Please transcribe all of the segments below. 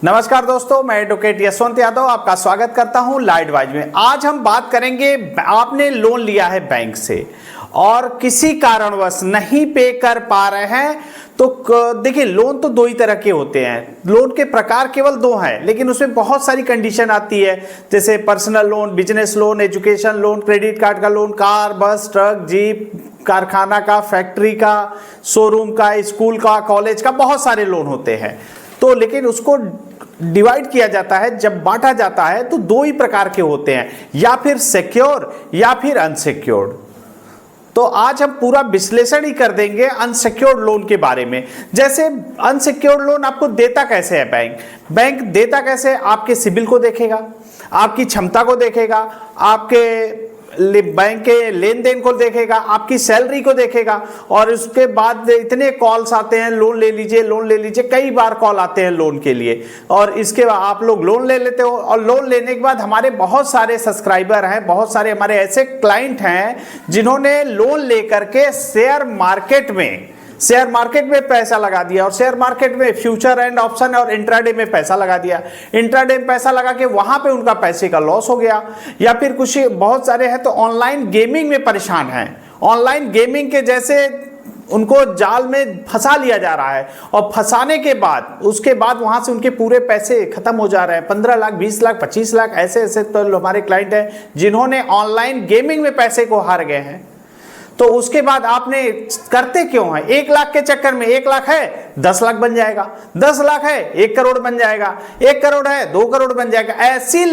नमस्कार दोस्तों, मैं एडवोकेट यशवंत यादव आपका स्वागत करता हूं लॉ एडवाइज में। आज हम बात करेंगे, आपने लोन लिया है बैंक से और किसी कारणवश नहीं पे कर पा रहे हैं तो देखिए, लोन तो दो ही तरह के होते हैं। लोन के प्रकार केवल दो हैं, लेकिन उसमें बहुत सारी कंडीशन आती है, जैसे personal loan, business loan, education loan, credit card का लोन, कार, बस, ट्रक, जीप, कारखाना का, फैक्ट्री का, शोरूम का, स्कूल का, कॉलेज का, बहुत सारे लोन होते हैं। तो लेकिन उसको डिवाइड किया जाता है, जब बांटा जाता है तो दो ही प्रकार के होते हैं, या फिर सिक्योर या फिर अनसिक्योर्ड। तो आज हम पूरा विश्लेषण ही कर देंगे अनसिक्योर्ड लोन के बारे में। जैसे अनसिक्योर्ड लोन आपको देता कैसे है बैंक? बैंक देता कैसे? आपके सिबिल को देखेगा, आपकी क्षमता को देखेगा, आपके बैंक के लेन देन को देखेगा, आपकी सैलरी को देखेगा, और उसके बाद इतने कॉल्स आते हैं, लोन ले लीजिए, लोन ले लीजिए, कई बार कॉल आते हैं लोन के लिए, और इसके बाद आप लोग लोन ले लेते हो। और लोन लेने के बाद हमारे बहुत सारे सब्सक्राइबर हैं, बहुत सारे हमारे ऐसे क्लाइंट हैं जिन्होंने लोन लेकर के शेयर मार्केट में पैसा लगा दिया, और शेयर मार्केट में फ्यूचर एंड ऑप्शन और इंट्राडे में पैसा लगा दिया। इंट्राडे में पैसा लगा के वहां पे उनका पैसे का लॉस हो गया। या फिर कुछ बहुत सारे हैं तो ऑनलाइन गेमिंग में परेशान हैं, ऑनलाइन गेमिंग के जैसे उनको जाल में फंसा लिया जा रहा है, और फंसाने के बाद उसके बाद वहां से उनके पूरे पैसे खत्म हो जा रहे हैं। 15 लाख, 20 लाख, 25 लाख, ऐसे तो हमारे क्लाइंट हैं जिन्होंने ऑनलाइन गेमिंग में पैसे को हार गए हैं। तो उसके बाद आपने करते क्यों है? 1 लाख के चक्कर में, 1 लाख है 10 लाख बन जाएगा, 10 लाख है 1 करोड़ बन जाएगा, 1 करोड़ है 2 करोड़ बन जाएगा। ऐसा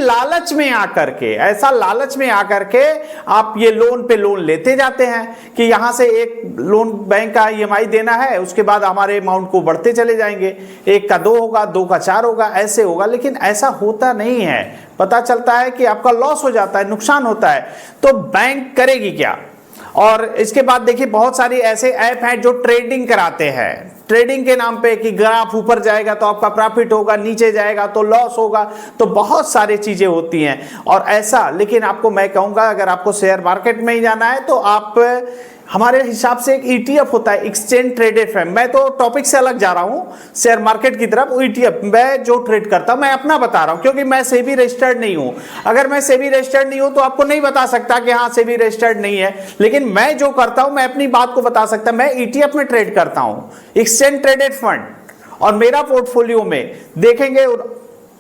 लालच में आकर के आप ये लोन पे लोन लेते जाते हैं कि यहां से एक लोन बैंक का EMI देना है, उसके बाद हमारे अमाउंट को बढ़ते चले जाएंगे, 1 का 2 होगा, 2 का 4 होगा, ऐसे होगा। लेकिन ऐसा होता नहीं है, पता चलता है कि आपका लॉस हो जाता है, नुकसान होता है। तो बैंक करेगी क्या? और इसके बाद देखिए, बहुत सारी ऐसे ऐप हैं जो ट्रेडिंग कराते हैं, ट्रेडिंग के नाम पे कि ग्राफ ऊपर जाएगा तो आपका प्रॉफिट होगा, नीचे जाएगा तो लॉस होगा। तो बहुत सारी चीजें होती हैं और ऐसा। लेकिन आपको मैं कहूंगा, अगर आपको शेयर मार्केट में ही जाना है तो आप, हमारे हिसाब से एक ETF होता है, एक्सचेंज ट्रेडेड फंड। मैं तो टॉपिक से अलग जा रहा हूं, शेयर मार्केट की तरफ। ETF मैं जो ट्रेड करता हूं, मैं अपना बता रहा हूं, क्योंकि मैं सेबी रजिस्टर्ड नहीं हूं। अगर मैं सेबी रजिस्टर्ड नहीं हूं तो आपको नहीं बता सकता कि हाँ सेबी रजिस्टर्ड नहीं है, लेकिन मैं जो करता हूं मैं अपनी बात को बता सकता। मैं ETF में ट्रेड करता हूं, एक्सचेंज ट्रेडेड फंड, और मेरा पोर्टफोलियो में देखेंगे,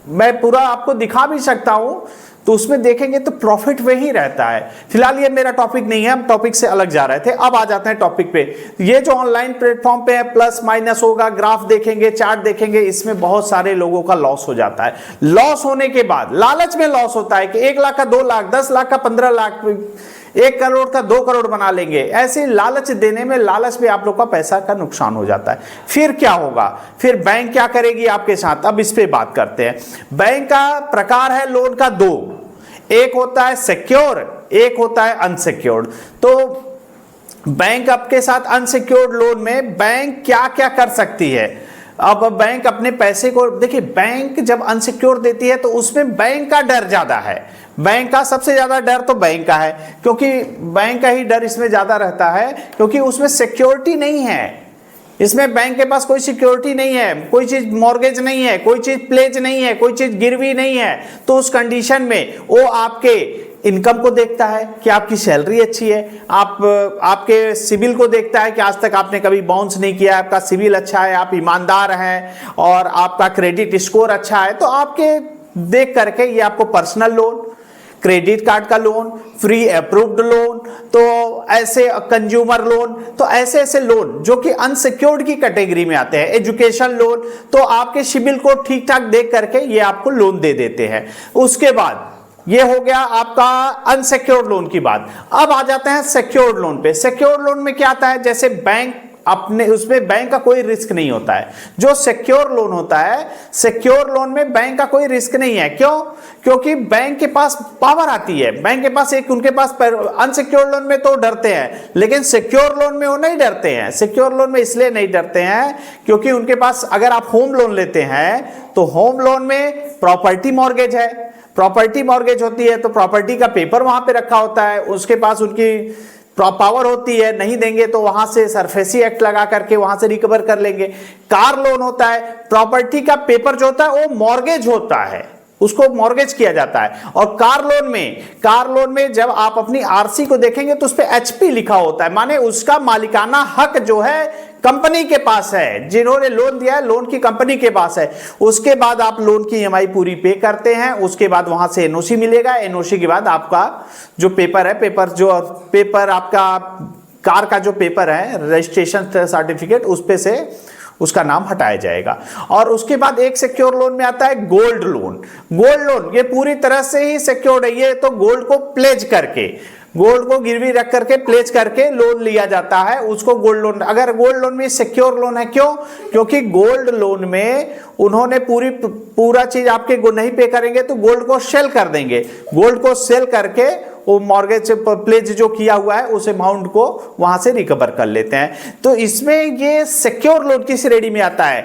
मैं पूरा आपको दिखा भी सकता हूं, तो उसमें देखेंगे तो प्रॉफिट में ही रहता है। फिलहाल ये मेरा टॉपिक नहीं है, हम टॉपिक से अलग जा रहे थे। अब आ जाते हैं टॉपिक पे। ये जो ऑनलाइन प्लेटफॉर्म पे है, प्लस माइनस होगा, ग्राफ देखेंगे, चार्ट देखेंगे, इसमें बहुत सारे लोगों का लॉस हो जाता है। लॉस होने के बाद लालच में लॉस होता है कि 1 लाख का 2 लाख, 10 लाख का 15 लाख, 1 करोड़ का 2 करोड़ बना लेंगे। ऐसे लालच देने में, लालच में आप लोग का पैसा का नुकसान हो जाता है। फिर क्या होगा? फिर बैंक क्या करेगी आपके साथ? अब इस पे बात करते हैं। बैंक का प्रकार है लोन का 2, एक होता है सिक्योर, एक होता है अनसिक्योर्ड। तो बैंक आपके साथ अनसिक्योर्ड लोन में बैंक क्या क्या कर सकती है? अब बैंक अपने पैसे को देखिए, बैंक जब अनसिक्योर देती है तो उसमें बैंक का डर ज्यादा है। बैंक का सबसे ज्यादा डर तो बैंक का है, क्योंकि बैंक का ही डर इसमें ज्यादा रहता है, क्योंकि उसमें सिक्योरिटी नहीं है। इसमें बैंक के पास कोई सिक्योरिटी नहीं है, कोई चीज मॉर्गेज नहीं है, कोई चीज प्लेज नहीं है, कोई चीज गिरवी नहीं है। तो उस कंडीशन में वो आपके इनकम को देखता है कि आपकी सैलरी अच्छी है, आपके सिबिल को देखता है कि आज तक आपने कभी बाउंस नहीं किया, आपका सिबिल अच्छा है, आप ईमानदार हैं, और आपका क्रेडिट स्कोर अच्छा है। तो आपके देख करके ये आपको पर्सनल लोन, क्रेडिट कार्ड का लोन, फ्री अप्रूव्ड लोन, तो ऐसे कंज्यूमर लोन, तो ऐसे ऐसे लोन जो कि अनसिक्योर्ड की कैटेगरी में आते हैं, एजुकेशन लोन, तो आपके सिबिल को ठीक ठाक देख करके ये आपको लोन दे देते हैं। उसके बाद ये हो गया आपका अनसिक्योर्ड लोन की बात। अब आ जाते हैं सिक्योर्ड लोन पे। सिक्योर्ड लोन में क्या आता है? जैसे बैंक अपने, उसमें बैंक का कोई रिस्क नहीं होता है। जो सिक्योर लोन होता है, सिक्योर लोन में बैंक का कोई रिस्क नहीं है। क्यों? क्योंकि बैंक के पास पावर आती है, बैंक के पास एक, उनके पास अनसिक्योर लोन में तो डरते हैं, लेकिन सिक्योर लोन में वो नहीं डरते हैं। सिक्योर लोन में इसलिए नहीं डरते हैं क्योंकि उनके पास, अगर आप होम लोन लेते हैं तो होम लोन में प्रॉपर्टी मॉर्गेज है, प्रॉपर्टी मॉर्गेज होती है, तो प्रॉपर्टी का पेपर वहां पे रखा होता है, उसके पास उनकी पावर होती है, नहीं देंगे तो वहां से सरफेसी एक्ट लगा करके वहां से रिकवर कर लेंगे। कार लोन होता है, प्रॉपर्टी का पेपर जो होता है वो मॉर्गेज होता है, उसको मॉर्गेज किया जाता है। और कार लोन में जब आप अपनी आरसी को देखेंगे तो उस पे एचपी लिखा होता है, माने उसका मालिकाना हक जो है कंपनी के पास है, जिन्होंने लोन दिया है लोन की कंपनी के पास है। उसके बाद आप लोन की ईएमआई पूरी पे करते हैं, उसके बाद वहां से एनओसी मिलेगा, एनओसी के बाद आपका जो पेपर है, पेपर आपका कार का जो पेपर है रजिस्ट्रेशन सर्टिफिकेट, उस पे से उसका नाम हटाया जाएगा। और उसके बाद एक सिक्योर लोन में आता है गोल्ड लोन। गोल्ड लोन ये पूरी तरह से ही सिक्योर्ड है, ये तो गोल्ड को प्लेज करके, गोल्ड को गिरवी रख करके प्लेज करके लोन लिया जाता है, उसको गोल्ड लोन। अगर गोल्ड लोन में सिक्योर लोन है, क्यों? क्योंकि गोल्ड लोन में उन्होंने पूरा चीज आपके नहीं पे करेंगे तो गोल्ड को सेल कर देंगे, गोल्ड को सेल करके वो मॉर्गेज प्लेज जो किया हुआ है उस अमाउंट को वहां से रिकवर कर लेते हैं। तो इसमें ये सिक्योर लोन की श्रेणी में आता है।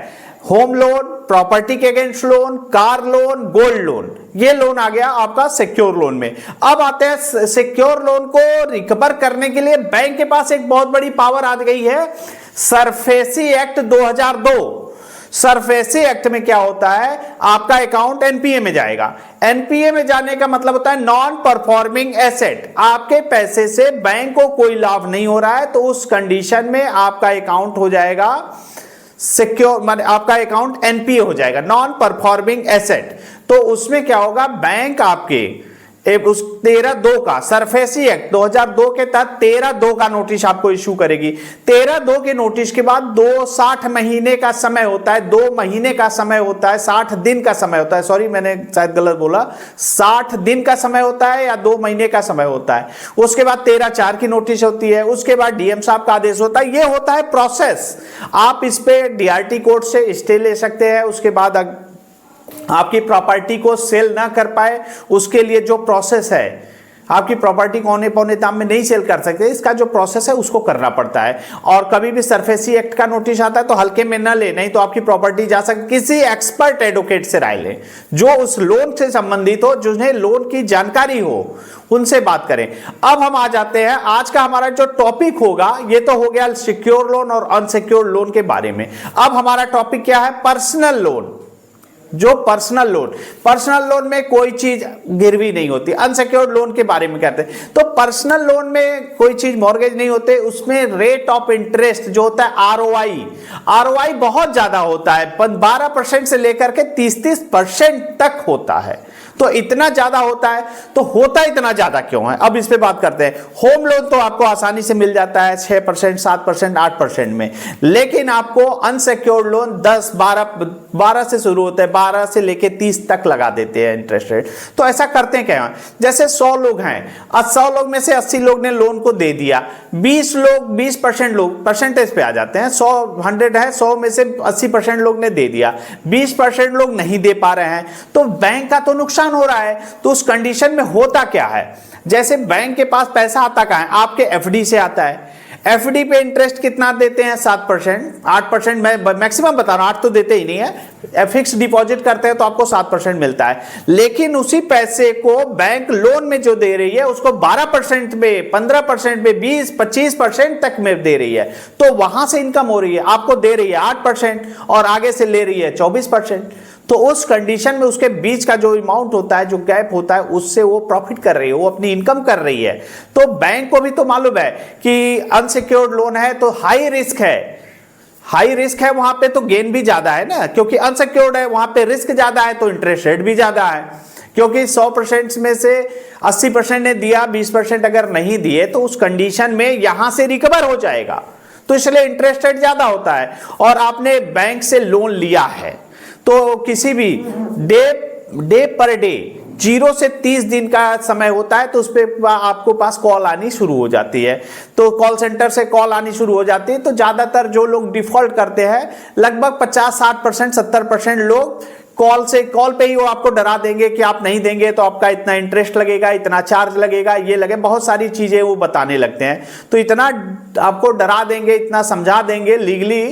होम लोन, प्रॉपर्टी के against loan, car loan, gold loan, ये लोन आ गया आपका सिक्योर लोन में। अब आते हैं सिक्योर लोन को रिकवर करने के लिए बैंक के पास एक बहुत बड़ी पावर आ गई है, सरफेसी एक्ट 2002। सरफेसी एक्ट में क्या होता है, आपका अकाउंट एनपीए में जाएगा। एनपीए में जाने का मतलब होता है नॉन परफॉर्मिंग एसेट, आपके पैसे से बैंक को कोई लाभ नहीं हो रहा है, तो उस कंडीशन में आपका अकाउंट हो जाएगा सिक्योर, माने आपका अकाउंट एनपीए हो जाएगा, नॉन परफॉर्मिंग एसेट। तो उसमें क्या होगा, बैंक आपके उस 13(2) का सरफेसी एक्ट 2002 के तहत 13(2) का नोटिस आपको इशू करेगी। 13(2) के नोटिस के बाद 60 महीने का समय होता है, 2 महीने का समय होता है, 60 दिन का समय होता है, सॉरी मैंने शायद गलत बोला, 60 दिन का समय होता है या 2 महीने का समय होता है। उसके बाद 13(4) की नोटिस होती है, उसके बाद डीएम साहब का आदेश होता है। ये होता है प्रोसेस। आप इस पे डीआरटी कोर्ट से स्टे ले सकते हैं। उसके बाद आपकी प्रॉपर्टी को सेल ना कर पाए उसके लिए जो प्रोसेस है, आपकी प्रॉपर्टी को औने पौने दाम में नहीं सेल कर सकते, इसका जो प्रोसेस है उसको करना पड़ता है। और कभी भी सरफेसी एक्ट का नोटिस आता है तो हल्के में ना ले, नहीं तो आपकी प्रॉपर्टी जा सकती। किसी एक्सपर्ट एडवोकेट से राय लें जो उस लोन से संबंधित हो, जिन्हें लोन की जानकारी हो, उनसे बात करें। अब हम आ जाते हैं, आज का हमारा जो टॉपिक होगा, ये तो हो गया सिक्योर लोन और अनसिक्योर्ड लोन के बारे में। अब हमारा टॉपिक क्या है, पर्सनल लोन। जो पर्सनल लोन में कोई चीज गिरवी नहीं होती। अनसिक्योर्ड लोन के बारे में कहते हैं, तो पर्सनल लोन में कोई चीज मॉर्गेज नहीं होते, उसमें रेट ऑफ इंटरेस्ट जो होता है आरओआई बहुत ज्यादा होता है, 12% से लेकर के 30% तक होता है। तो इतना ज्यादा होता है, तो होता इतना ज्यादा क्यों है, अब इस पे बात करते हैं। होम लोन तो आपको आसानी से मिल जाता है 6%, 7%, 8% में, लेकिन आपको अनसिक्योर्ड लोन 10, 12 से शुरू होते हैं, 12 से लेके 30 तक लगा देते हैं इंटरेस्ट रेट। तो ऐसा करते हैं क्या, जैसे 100 लोग हैं, 100 लोग में से 80 लोग ने लोन को दे दिया, 20% लोग परसेंटेज पे आ जाते हैं, 100 है, 100 में से 80% लोग ने दे दिया, 20% लोग नहीं दे पा रहे हैं, तो बैंक का तो नुकसान हो रहा है। तो उस कंडीशन में होता क्या है, जैसे बैंक के पास पैसा आता कहां है, आपके एफडी से आता है। एफडी पे इंटरेस्ट कितना देते हैं, 7%, 8%, मैं मैक्सिमम बता रहा हूं, 8 तो देते ही नहीं है। फिक्स डिपॉजिट करते हैं तो आपको 7% मिलता है, लेकिन उसी पैसे को बैंक लोन में जो दे रही है उसको 12% में, 15% में, 20-25% तक में दे रही है। तो वहां से इनकम हो रही है, आपको दे रही है 8% और आगे से ले रही है 24%। तो उस कंडीशन में उसके बीच का जो अमाउंट होता है, जो गैप होता है, उससे वो प्रॉफिट कर रही है, वो अपनी इनकम कर रही है। तो बैंक को भी तो मालूम है कि अनसिक्योर्ड लोन है तो हाई रिस्क है, वहां पे तो गेन भी ज्यादा है ना, क्योंकि अनसिक्योर्ड है, वहां पे रिस्क ज्यादा है तो इंटरेस्ट रेट भी ज्यादा है। क्योंकि 100% में से 80% ने दिया, 20% अगर नहीं दिए तो उस कंडीशन में यहां से रिकवर हो जाएगा, तो इसलिए इंटरेस्ट रेट ज्यादा होता है। और आपने बैंक से लोन लिया है तो किसी भी डे पर डे 0 से 30 दिन का समय होता है, तो उस पर आपको पास कॉल आनी शुरू हो जाती है। तो कॉल सेंटर से कॉल आनी शुरू हो जाती है, तो ज्यादातर जो लोग डिफॉल्ट करते हैं, लगभग 50-60%, 70% लोग कॉल पे ही वो आपको डरा देंगे कि आप नहीं देंगे तो आपका इतना इंटरेस्ट लगेगा, इतना चार्ज लगेगा, ये लगे, बहुत सारी चीजें वो बताने लगते हैं। तो इतना आपको डरा देंगे, इतना समझा देंगे लीगली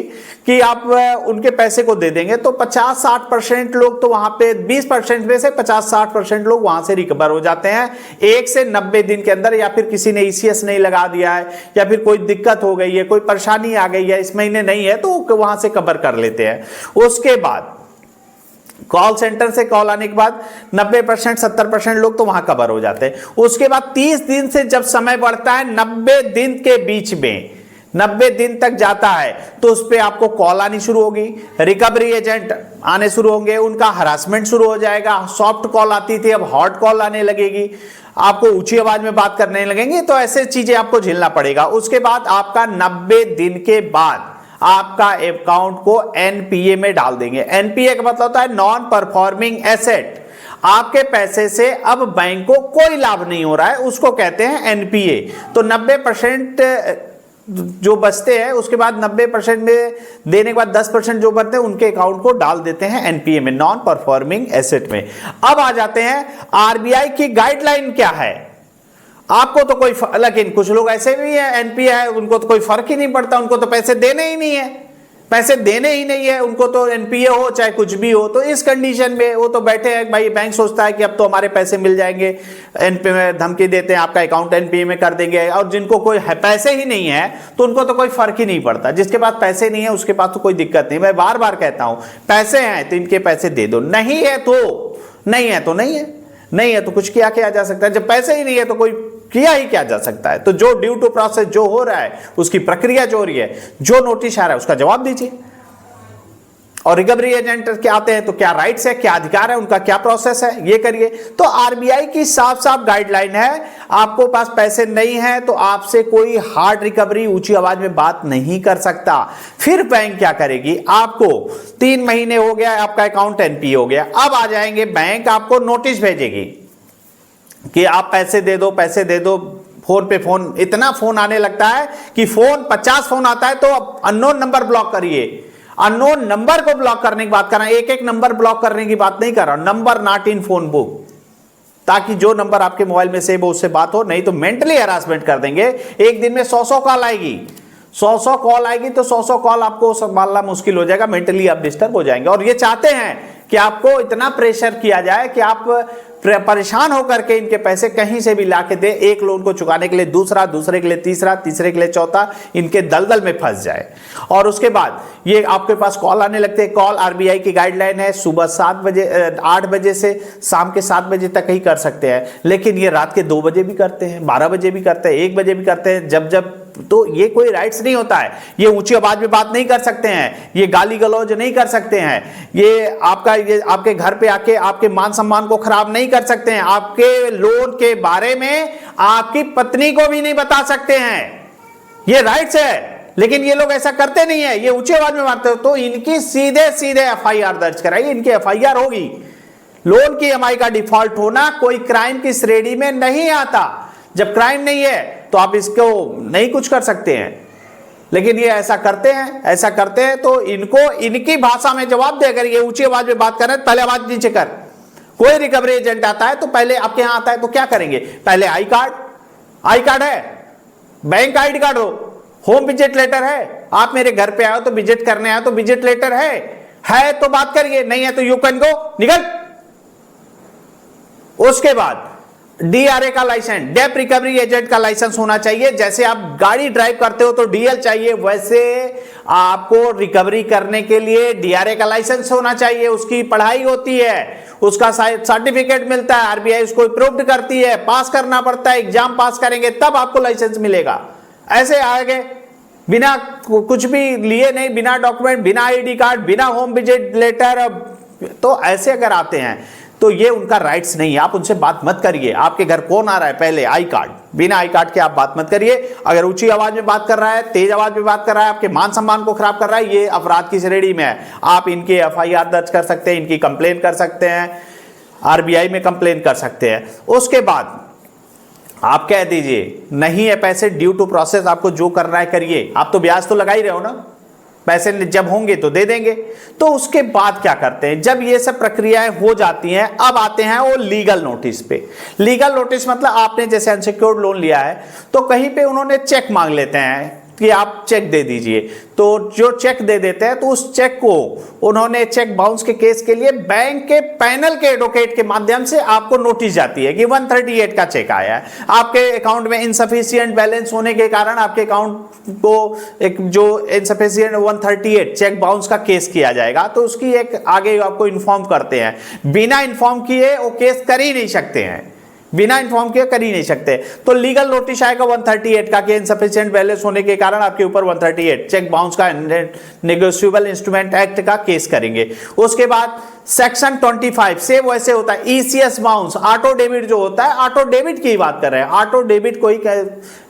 कि आप उनके पैसे को दे देंगे, तो 50-60% लोग तो वहां पे 20% में से 50-60% लोग वहां से रिकवर हो जाते हैं 1 से 90 दिन के अंदर। या फिर किसी ने ईसीएस नहीं लगा दिया है, या फिर कोई दिक्कत हो गई है, कोई परेशानी आ गई है, इस महीने नहीं है, तो वहां से कवर कर लेते हैं। उसके बाद कॉल सेंटर से कॉल आने के बाद 90% 70% लोग तो वहां कवर हो जाते हैं। उसके बाद 30 दिन से जब समय बढ़ता है 90 दिन के बीच में, 90 दिन तक जाता है, तो उस पर आपको कॉल आनी शुरू होगी, रिकवरी एजेंट आने शुरू होंगे, उनका हरासमेंट शुरू हो जाएगा। सॉफ्ट कॉल आती थी, अब हॉट कॉल आने लगेगी, आपको ऊंची आवाज में बात करने लगेंगे, तो ऐसे चीजें आपको झेलना पड़ेगा। उसके बाद आपका 90 दिन के बाद आपका अकाउंट को एनपीए में डाल देंगे। एनपीए का मतलब होता है नॉन परफॉर्मिंग एसेट। आपके पैसे से अब बैंक को कोई लाभ नहीं हो रहा है, उसको कहते हैं एनपीए। तो 90% जो बचते हैं, उसके बाद 90% में देने के बाद 10% जो बचते हैं उनके अकाउंट को डाल देते हैं एनपीए में, नॉन परफॉर्मिंग एसेट में। अब आ जाते हैं आरबीआई की गाइडलाइन क्या है। आपको तो कोई लेकिन कुछ लोग ऐसे भी है, एनपीए है, उनको तो कोई फर्क ही नहीं पड़ता, उनको तो पैसे देने ही नहीं है, पैसे देने ही नहीं है उनको, तो एनपीए हो चाहे कुछ भी हो। तो इस कंडीशन में वो तो बैठे हैं, भाई बैंक सोचता है कि अब तो हमारे पैसे मिल जाएंगे, एनपीए में धमकी देते हैं आपका अकाउंट एनपीए में कर देंगे। और जिनको कोई पैसे ही नहीं है तो उनको तो कोई फर्क ही नहीं पड़ता, जिसके पास पैसे नहीं है उसके पास तो कोई दिक्कत नहीं। मैं बार बार कहता हूं, पैसे हैं तो इनके पैसे दे दो, नहीं है तो नहीं है, तो नहीं है, नहीं है तो कुछ किया जा सकता है। जब पैसे ही नहीं है तो कोई किया ही क्या जा सकता है। तो जो ड्यू टू प्रोसेस जो हो रहा है, उसकी प्रक्रिया जो हो रही है, जो नोटिस आ रहा है उसका जवाब दीजिए। और रिकवरी एजेंट के आते हैं तो क्या राइट्स है, क्या अधिकार है, उनका क्या प्रोसेस है, ये करिए। तो आरबीआई की साफ साफ गाइडलाइन है, आपको पास पैसे नहीं है तो आपसे कोई हार्ड रिकवरी ऊंची आवाज में बात नहीं कर सकता। फिर बैंक क्या करेगी, आपको 3 महीने हो गया, आपका अकाउंट एनपीए हो गया, अब आ जाएंगे बैंक आपको नोटिस भेजेगी कि आप पैसे दे दो, पैसे दे दो। फोन पे फोन, इतना फोन आने लगता है कि 50 फोन आता है तो अननोन नंबर ब्लॉक करिए। अननोन नंबर को ब्लॉक करने की बात कर रहा हूं, एक नंबर ब्लॉक करने की बात नहीं कर रहा हूं, number not in phone book, ताकि जो नंबर आपके मोबाइल में सेव हो उससे बात हो, नहीं तो मेंटली हैरासमेंट कर देंगे। एक दिन में 100 कॉल आएगी, 100 कॉल आएगी तो 100 कॉल आपको संभालना मुश्किल हो जाएगा, मेंटली आप डिस्टर्ब हो जाएंगे। और ये चाहते हैं कि आपको इतना प्रेशर किया जाए कि आप परेशान होकर के इनके पैसे कहीं से भी लाके दे, एक लोन को चुकाने के लिए दूसरा, दूसरे के लिए तीसरा, तीसरे के लिए चौथा, इनके दलदल में फंस जाए। और उसके बाद ये आपके पास कॉल आने लगते हैं। कॉल आरबीआई की गाइडलाइन है सुबह 8 बजे से शाम के 7 बजे तक ही कर सकते हैं, लेकिन ये रात के 2 बजे भी करते हैं, 12 बजे भी करते हैं, 1 बजे भी करते हैं, जब तो ये कोई राइट्स नहीं होता है। ये ऊंची आवाज में बात नहीं कर सकते हैं, ये गाली गलौज नहीं कर सकते हैं, ये आपके घर पे आके आपके मान सम्मान को खराब नहीं कर सकते हैं, आपके लोन के बारे में आपकी पत्नी को भी नहीं बता सकते हैं। ये राइट्स है, लेकिन ये लोग ऐसा करते नहीं है, ये ऊंची आवाज में मारते हो। तो इनकी सीधे एफआईआर दर्ज कराइए, इनकी एफआईआर होगी। लोन की ईएमआई का डिफॉल्ट होना कोई क्राइम की श्रेणी में नहीं आता। जब क्राइम नहीं है तो आप इसको नहीं कुछ कर सकते हैं, लेकिन ये ऐसा करते हैं तो इनको इनकी भाषा में जवाब दे। अगर ये ऊंची आवाज में बात कर रहे हैं, पहले आवाज नीचे कर। कोई रिकवरी एजेंट आता है तो पहले आपके यहां आता है तो क्या करेंगे, पहले आई कार्ड है, बैंक आईडी कार्ड हो, होम विजिट लेटर है, आप मेरे घर पे आए तो विजिट करने आए तो विजिट लेटर है तो बात करिए, नहीं है तो यू कैन गो, निकल। उसके बाद डीआरए का लाइसेंस, डेप रिकवरी एजेंट का लाइसेंस होना चाहिए। जैसे आप गाड़ी ड्राइव करते हो तो डीएल चाहिए, वैसे आपको रिकवरी करने के लिए डीआरए का लाइसेंस होना चाहिए। उसकी पढ़ाई होती है, उसका सर्टिफिकेट मिलता है, आरबीआई उसको अप्रूव्ड करती है, पास करना पड़ता है, एग्जाम पास करेंगे तब आपको लाइसेंस मिलेगा। ऐसे आगे बिना कुछ भी लिए नहीं, बिना डॉक्यूमेंट, बिना आईडी कार्ड, बिना होम विजिट लेटर, तो ऐसे अगर आते हैं तो ये उनका राइट्स नहीं है। आप उनसे बात मत करिए। आपके घर कौन आ रहा है, पहले आई कार्ड, बिना आई कार्ड के आप बात मत करिए। अगर ऊंची आवाज में बात कर रहा है, तेज आवाज में बात कर रहा है, आपके मान सम्मान को खराब कर रहा है, ये अपराध की श्रेणी में है। आप इनकी एफआईआर दर्ज कर सकते हैं, इनकी कंप्लेन कर सकते हैं, आरबीआई में कंप्लेन कर सकते हैं। उसके बाद आप कह दीजिए नहीं है पैसे, ड्यू टू प्रोसेस, आपको जो करना है करिए। आप तो ब्याज तो लगा ही रहे हो ना, पैसे जब होंगे तो दे देंगे। तो उसके बाद क्या करते हैं, जब ये सब प्रक्रियाएं हो जाती हैं, अब आते हैं वो लीगल नोटिस पे। लीगल नोटिस मतलब आपने जैसे अनसिक्योर्ड लोन लिया है तो कहीं पे उन्होंने चेक मांग लेते हैं कि आप चेक दे दीजिए, तो जो चेक दे देते हैं तो उस चेक को उन्होंने चेक बाउंस के केस के लिए बैंक के पैनल के एडवोकेट के माध्यम से आपको नोटिस जाती है कि 138 का चेक आया है, आपके अकाउंट में इनसफिशिएंट बैलेंस होने के कारण आपके अकाउंट को एक जो इनसफिशिएंट 138 चेक बाउंस का केस किया जाएगा। तो उसकी एक आगे आपको इन्फॉर्म करते हैं, बिना इन्फॉर्म किए वो केस कर ही नहीं सकते हैं, बिना इन्फॉर्म किए कर ही नहीं सकते। तो लीगल नोटिस आएगा 138 का कि इनसफिशिएंट बैलेंस होने के कारण आपके ऊपर 138 चेक बाउंस का नेगोशिएबल इंस्ट्रूमेंट एक्ट का केस करेंगे। उसके बाद सेक्शन 25 से वैसे होता है ईसीएस बाउंस, ऑटो डेबिट जो होता है, ऑटो डेबिट की बात कर रहे हैं। ऑटो डेबिट कोई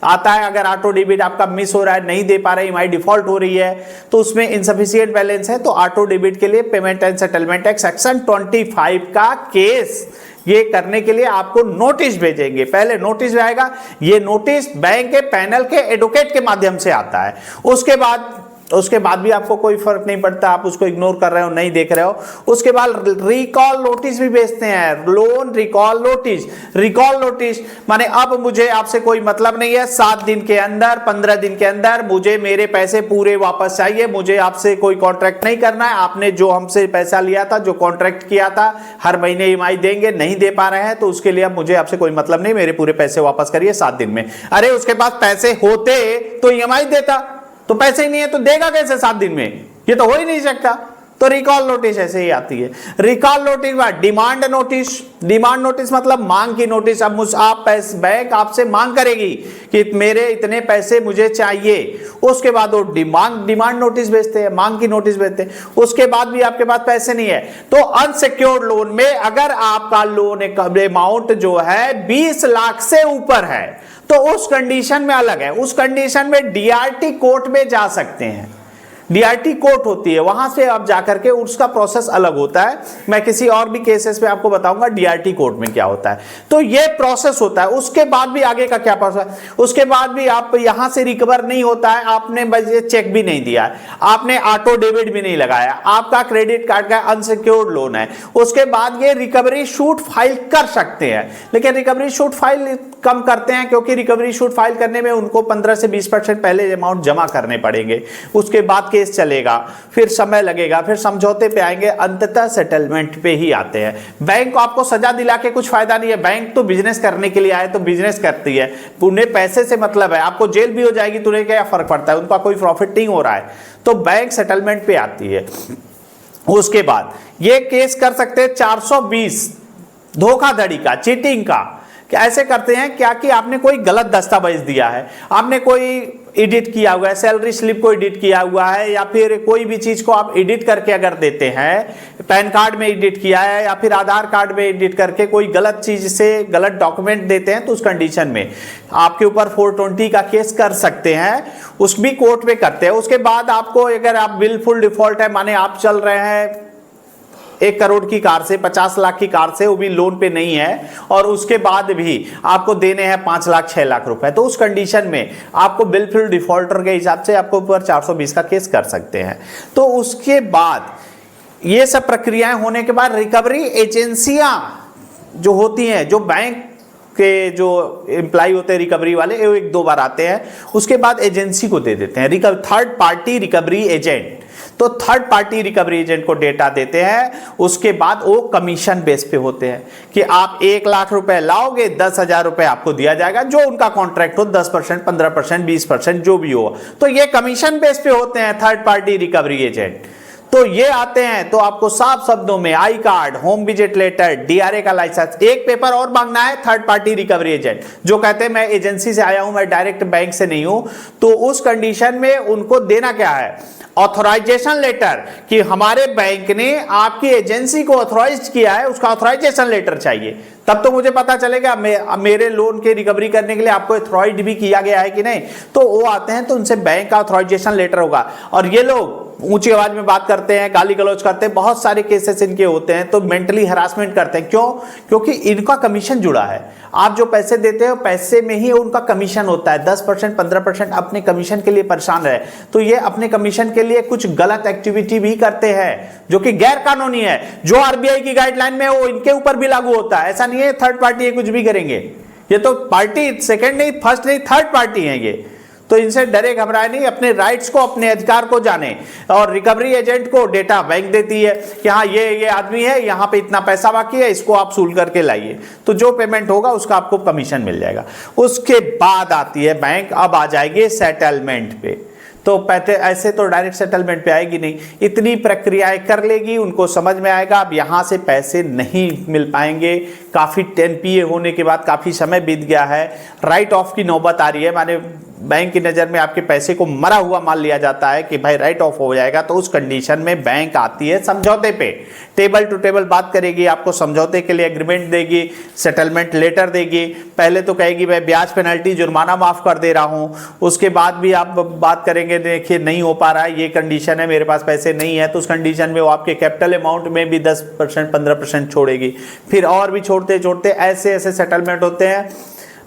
आता है, अगर ऑटो डेबिट आपका मिस हो रहा है, नहीं दे पा रहे, ईएमआई डिफॉल्ट हो रही है, तो उसमें इनसफिशिएंट बैलेंस है, तो ऑटो डेबिट के लिए payment and settlement act section 25 का केस ये करने के लिए आपको नोटिस भेजेंगे। पहले नोटिस आएगा, ये नोटिस बैंक के पैनल के एडवोकेट के माध्यम से आता है। उसके बाद भी आपको कोई फर्क नहीं पड़ता, आप उसको इग्नोर कर रहे हो, नहीं देख रहे हो। उसके बाद रिकॉल नोटिस भी भेजते हैं, loan recall notice. Recall notice माने अब मुझे आपसे कोई मतलब नहीं है, 7 दिन के अंदर, 15 दिन के अंदर मुझे मेरे पैसे पूरे वापस चाहिए, मुझे आपसे कोई कॉन्ट्रैक्ट नहीं करना है, आपने जो हमसे पैसा लिया था, जो कॉन्ट्रैक्ट किया था, हर महीने ईएमआई देंगे, नहीं दे पा रहे हैं, तो उसके लिए अब मुझे आपसे कोई मतलब नहीं, मेरे पूरे पैसे वापस करिए 7 दिन में। अरे उसके पास पैसे होते तो ईएमआई देता, तो पैसे ही नहीं है तो देगा कैसे 7 दिन में, ये तो हो ही नहीं सकता। तो रिकॉल नोटिस ऐसे ही आती है। रिकॉल नोटिस बाद डिमांड नोटिस। डिमांड नोटिस मतलब मांग की नोटिस। अब बैंक आपसे मांग करेगी कि मेरे इतने पैसे मुझे चाहिए, उसके बाद वो डिमांड नोटिस भेजते हैं, मांग की नोटिस भेजते हैं। उसके बाद भी आपके पास पैसे नहीं है तो अनसिक्योर्ड लोन में अगर आपका लोन अमाउंट जो है 20 लाख से ऊपर है तो उस कंडीशन में अलग है, उस कंडीशन में डीआरटी कोर्ट में जा सकते हैं। डीआरटी कोर्ट होती है, वहां से आप जाकर के उसका प्रोसेस अलग होता है। मैं किसी और भी केसेस में आपको बताऊंगा डीआरटी कोर्ट में क्या होता है। तो ये प्रोसेस होता है। उसके बाद भी आगे का क्या प्रोसेस, उसके बाद भी आप यहां से रिकवर नहीं होता है, आपने चेक भी नहीं दिया, आपने ऑटो डेबिट भी नहीं लगाया, आपका क्रेडिट कार्ड का अनसिक्योर्ड लोन है, उसके बाद ये रिकवरी शूट फाइल कर सकते हैं। लेकिन रिकवरी शूट फाइल कम करते हैं क्योंकि रिकवरी शूट फाइल करने में उनको 15 से 20% पहले अमाउंट जमा करने पड़ेंगे, उसके बाद केस चलेगा, फिर समय लगेगा, फिर समझौते पे आएंगे, अंततः सेटलमेंट पे ही आते हैं। बैंक को आपको सजा दिला के कुछ फायदा नहीं है, बैंक तो बिजनेस करने के लिए आए तो बिजनेस करती है, उन्हें पैसे से मतलब है। आपको जेल भी हो जाएगी तो उन्हें क्या फर्क पड़ता है, उनका कोई प्रॉफिट नहीं हो रहा है, तो बैंक सेटलमेंट पे आती है। उसके बाद ये केस कर सकते हैं 420 धोखाधड़ी का, चीटिंग का। क्या ऐसे करते हैं क्या कि आपने कोई गलत दस्तावेज दिया है, आपने कोई एडिट किया हुआ है, सैलरी स्लिप को एडिट किया हुआ है, या फिर कोई भी चीज को आप एडिट करके अगर देते हैं, पैन कार्ड में एडिट किया है या फिर आधार कार्ड में एडिट करके कोई गलत चीज से गलत डॉक्यूमेंट देते हैं, तो उस कंडीशन में आपके ऊपर 420 का केस कर सकते हैं, उस भी कोर्ट में करते हैं। उसके बाद आपको अगर आप विलफुल डिफॉल्ट है, माने आप चल रहे हैं 1 करोड़ की कार से, 50 लाख की कार से, वो भी लोन पे नहीं है, और उसके बाद भी आपको देने हैं 5 लाख 6 लाख रुपए, तो उस कंडीशन में आपको बिलफुल डिफॉल्टर के हिसाब से आपको ऊपर 420 का केस कर सकते हैं। तो उसके बाद ये सब प्रक्रियाएं होने के बाद रिकवरी एजेंसियां जो होती हैं, जो बैंक के जो एम्प्लॉय होते हैं रिकवरी वाले, वो 1-2 बार आते हैं, उसके बाद एजेंसी को दे देते हैं, थर्ड पार्टी रिकवरी एजेंट। तो थर्ड पार्टी रिकवरी एजेंट को डेटा देते हैं, उसके बाद वो कमीशन बेस पे होते हैं कि आप 1 लाख रुपए लाओगे, 10,000 रुपए आपको दिया जाएगा, जो उनका कॉन्ट्रैक्ट हो, 10%, 15%, 20% जो भी हो, तो ये कमीशन बेस पे होते हैं थर्ड पार्टी रिकवरी एजेंट। तो ये आते हैं तो आपको साफ शब्दों में I card, home visit letter, DRA का लाइसेंस, एक पेपर और मांगना है थर्ड पार्टी रिकवरी एजेंट, जो कहते हैं मैं एजेंसी से आया हूं, मैं डायरेक्ट बैंक से नहीं हूं, तो उस कंडीशन में उनको देना क्या है, ऑथराइजेशन लेटर, कि हमारे बैंक ने आपकी एजेंसी को ऑथराइज किया है, उसका ऑथराइजेशन लेटर चाहिए, तब तो मुझे पता चलेगा मेरे लोन के रिकवरी करने के लिए आपको ऑथराइज भी किया गया है कि नहीं। तो वो आते हैं तो उनसे बैंक का ऑथराइजेशन लेटर होगा, और ये लोग ऊंची आवाज में बात करते हैं, गाली गलौज करते हैं, बहुत सारे केसेस इनके होते हैं, तो मेंटली हरासमेंट करते हैं। क्यों? क्योंकि इनका कमीशन जुड़ा है। आप जो पैसे देते हो पैसे में ही उनका कमीशन होता है। 10% 15% अपने कमीशन के लिए परेशान है, तो ये अपने कमीशन के लिए कुछ गलत एक्टिविटी भी करते हैं जो कि गैर कानूनी है। जो आरबीआई की गाइडलाइन में वो इनके ऊपर भी लागू होता है। ऐसा नहीं है थर्ड पार्टी ये कुछ भी करेंगे, ये तो पार्टी सेकंड नहीं, फर्स्ट नहीं, थर्ड पार्टी है ये। तो इनसे डरे घबराए नहीं, अपने राइट्स को, अपने अधिकार को जाने। और रिकवरी एजेंट को डेटा बैंक देती है कि हाँ ये आदमी है, यहाँ पे इतना पैसा बाकी है, इसको आप सूल करके लाइए, तो जो पेमेंट होगा उसका आपको कमीशन मिल जाएगा। उसके बाद आती है बैंक, अब आ जाएगी सेटलमेंट पे। तो पहले ऐसे तो डायरेक्ट सेटलमेंट पे आएगी नहीं, इतनी प्रक्रियाएं कर लेगी, उनको समझ में आएगा अब यहाँ से पैसे नहीं मिल पाएंगे। काफ़ी एनपीए होने के बाद काफ़ी समय बीत गया है, राइट ऑफ की नौबत आ रही है, माने बैंक की नज़र में आपके पैसे को मरा हुआ मान लिया जाता है कि भाई राइट ऑफ हो जाएगा। तो उस कंडीशन में बैंक आती है समझौते पे, टेबल टू टेबल बात करेगी, आपको समझौते के लिए एग्रीमेंट देगी, सेटलमेंट लेटर देगी। पहले तो कहेगी भाई ब्याज पेनल्टी जुर्माना माफ़ कर दे रहा हूँ, उसके बाद भी आप बात करेंगे देखिए नहीं हो पा रहा है, ये कंडीशन है, मेरे पास पैसे नहीं है, तो उस कंडीशन में वो आपके कैपिटल अमाउंट में भी 10% 15% छोड़ेगी। फिर और भी छोड़ते छोड़ते ऐसे ऐसे सेटलमेंट होते हैं,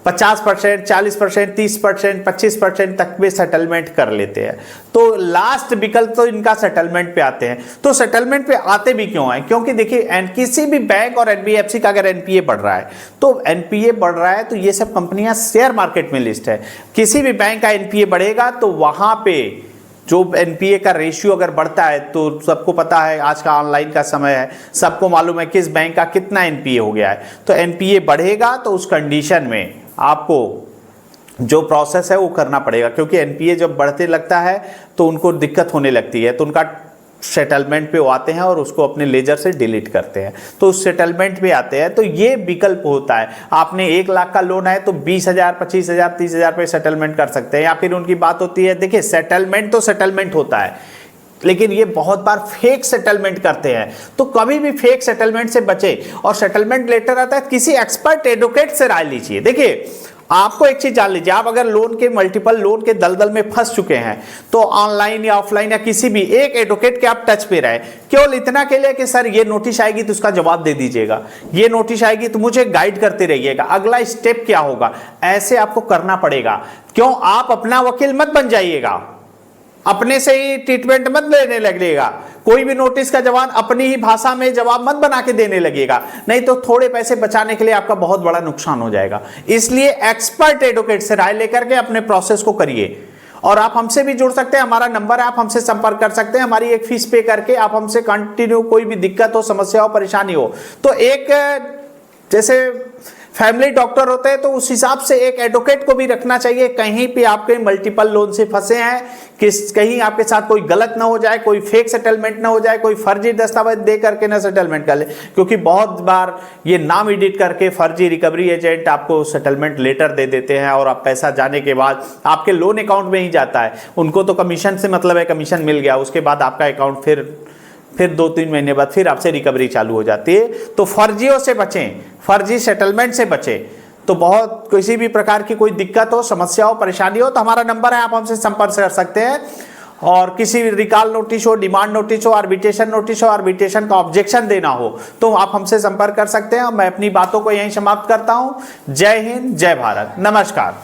50%, 40%, 30%, 25% तक भी सेटलमेंट कर लेते हैं। तो लास्ट विकल्प तो इनका सेटलमेंट पे आते हैं। तो सेटलमेंट पे आते भी क्यों हैं? क्योंकि देखिए किसी भी बैंक और एनबीएफसी का अगर एनपीए बढ़ रहा है, तो एनपीए बढ़ रहा है तो ये सब कंपनियां शेयर मार्केट में लिस्ट है। किसी भी बैंक का एनपीए बढ़ेगा तो वहां पे जो एनपीए का रेशियो अगर बढ़ता है, तो सबको पता है आज का ऑनलाइन का समय है, सबको मालूम है किस बैंक का कितना एनपीए हो गया है। तो एनपीए बढ़ेगा तो उस कंडीशन में आपको जो प्रोसेस है वो करना पड़ेगा, क्योंकि एनपीए जब बढ़ते लगता है तो उनको दिक्कत होने लगती है, तो उनका सेटलमेंट पे वो आते हैं और उसको अपने लेजर से डिलीट करते हैं, तो उस सेटलमेंट पे आते हैं। तो ये विकल्प होता है, आपने 1 लाख का लोन है तो 20,000, 25,000, 30,000 पे सेटलमेंट कर सकते हैं। या फिर उनकी बात होती है, देखिए सेटलमेंट तो सेटलमेंट होता है, लेकिन ये बहुत बार फेक सेटलमेंट करते हैं, तो कभी भी फेक सेटलमेंट से बचे। और सेटलमेंट लेटर आता है, किसी एक्सपर्ट एडवोकेट से राय लीजिए। देखिए आपको एक चीज जान लीजिए, आप अगर लोन के मल्टीपल लोन के दलदल में फंस चुके हैं, तो ऑनलाइन या ऑफलाइन या किसी भी एक एडवोकेट के आप टच पे रहे, केवल इतना के लिए कि सर ये नोटिस आएगी तो उसका जवाब दे दीजिएगा, ये नोटिस आएगी तो मुझे गाइड करते रहिएगा, अगला स्टेप क्या होगा, ऐसे आपको करना पड़ेगा। क्यों? आप अपना वकील मत बन जाइएगा, अपने से ही ट्रीटमेंट मत लेने लगेगा, कोई भी नोटिस का जवाब अपनी ही भाषा में जवाब मत बना के देने लगेगा, नहीं तो थोड़े पैसे बचाने के लिए आपका बहुत बड़ा नुकसान हो जाएगा। इसलिए एक्सपर्ट एडवोकेट से राय लेकर के अपने प्रोसेस को करिए। और आप हमसे भी जुड़ सकते हैं, हमारा नंबर है, आप हमसे संपर्क कर सकते हैं, हमारी एक फीस पे करके आप हमसे कंटिन्यू, कोई भी दिक्कत हो, समस्या हो, परेशानी हो, तो एक जैसे फैमिली डॉक्टर होते हैं तो उस हिसाब से एक एडवोकेट को भी रखना चाहिए। कहीं पे आपके मल्टीपल लोन से फंसे हैं, कहीं आपके साथ कोई गलत ना हो जाए, कोई फेक सेटलमेंट ना हो जाए, कोई फर्जी दस्तावेज दे करके ना सेटलमेंट कर ले, क्योंकि बहुत बार ये नाम एडिट करके फर्जी रिकवरी एजेंट आपको सेटलमेंट लेटर दे देते हैं और आप पैसा जाने के बाद आपके लोन अकाउंट में ही जाता है। उनको तो कमीशन से मतलब है, कमीशन मिल गया, उसके बाद आपका अकाउंट फिर 2-3 महीने बाद फिर आपसे रिकवरी चालू हो जाती है। तो फर्जियों से बचें, फर्जी सेटलमेंट से बचें। तो बहुत किसी भी प्रकार की कोई दिक्कत हो, समस्या हो, परेशानी हो, तो हमारा नंबर है, आप हमसे संपर्क कर सकते हैं। और किसी भी रिकॉल नोटिस हो, डिमांड नोटिस हो, आर्बिट्रेशन नोटिस हो, आर्बिट्रेशन का ऑब्जेक्शन देना हो, तो आप हमसे संपर्क कर सकते हैं। मैं अपनी बातों को यहीं समाप्त करता हूं। जय हिंद, जय भारत, नमस्कार।